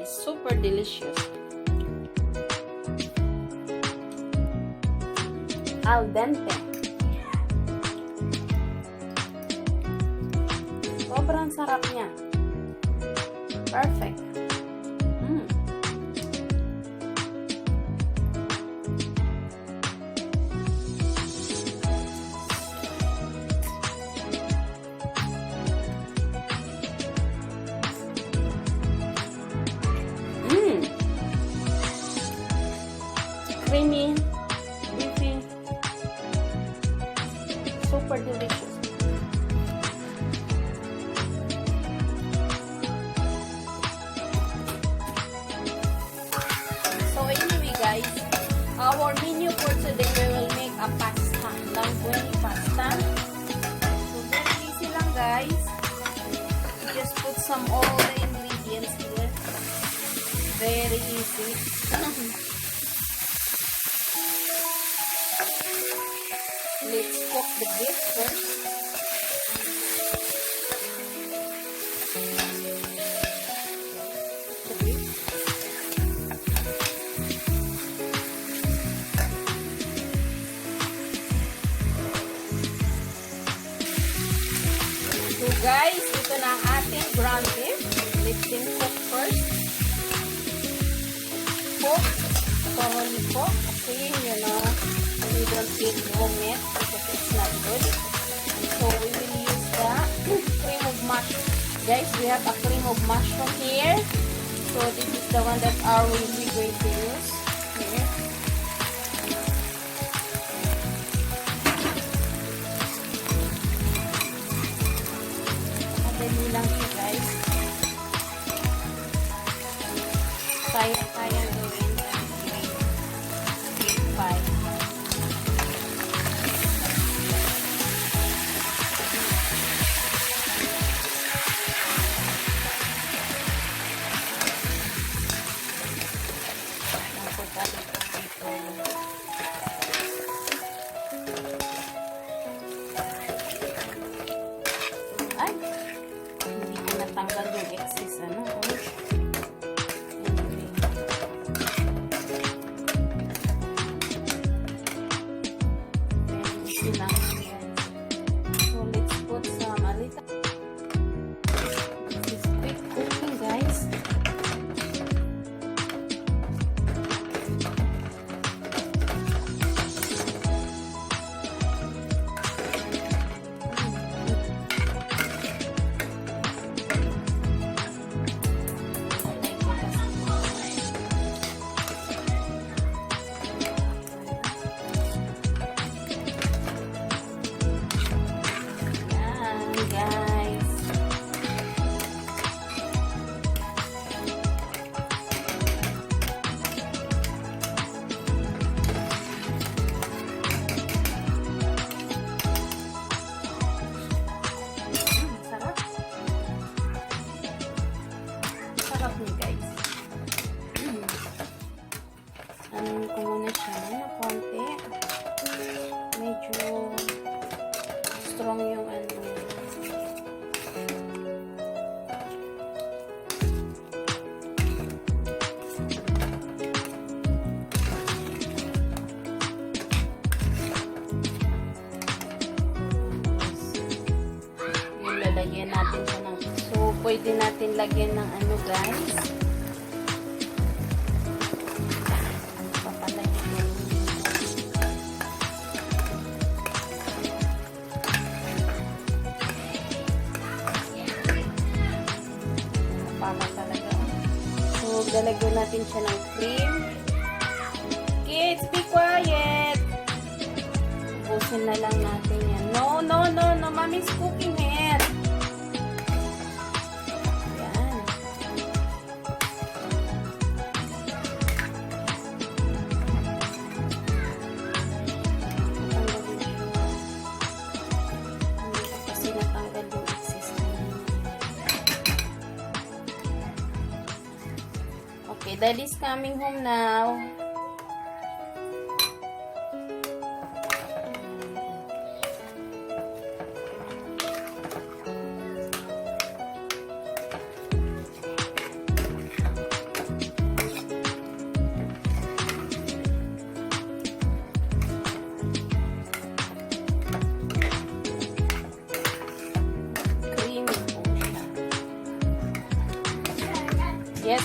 guys. Super delicious. Al dente. Sobrang sarap niya. Perfect. Creamy, beefy, super delicious. So anyway guys, our menu for today, we will make a pasta, linguine pasta. So very easy lang guys. Just put some all the ingredients here. Very easy. Let's cook the beef first. The beef. So guys, ito na ang ating ground beef. Let's cook first. Cook. Thoroughly cook. Kasi, you know, we don't eat raw meat because it's not good. So we will use the cream of mushroom. Guys, we have a cream of mushroom here. So this is the one that we're going to use here. Madali lang siya guys. Kaya gawin. Bye. Ay, hindi ko natanggal yung excess, ano? So let's put some a little. This is quick cooking, guys. Ko muna siya na konti. Medyo strong yung ano. Yung lalagyan natin siya ng, so pwede natin lagyan ng ano guys. Lalagyan natin siya ng cream. Kids, be quiet! Ubusin na lang natin yan. No, mommy's cooking here. Yan. Hindi ko kasi natanggal yung excess. Okay, Daddy's coming home now.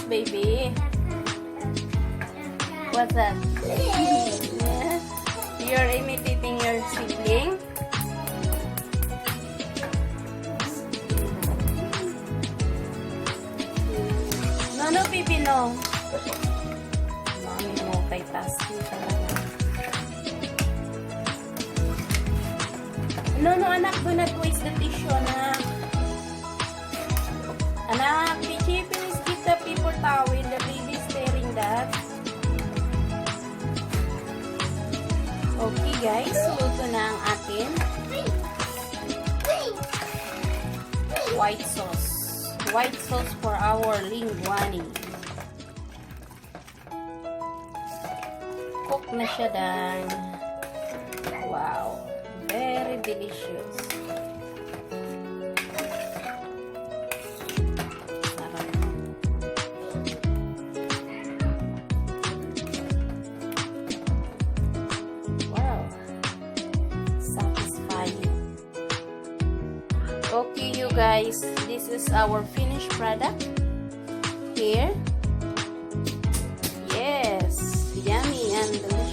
baby. What's that? You're imitating your sibling? No, baby, no. Mami, multitasking talaga. No, anak, do not waste the tissue, anak. Anak, did you please give the paper towel? The baby is staring that. Okay, guys. Luto na ang atin white sauce. White sauce for our linguine. Cook na siya, Dan. Wow. Very delicious. Sarap. Wow. Satisfying. Okay, you guys. This is our finished product. Here. Yes. Yummy and delicious.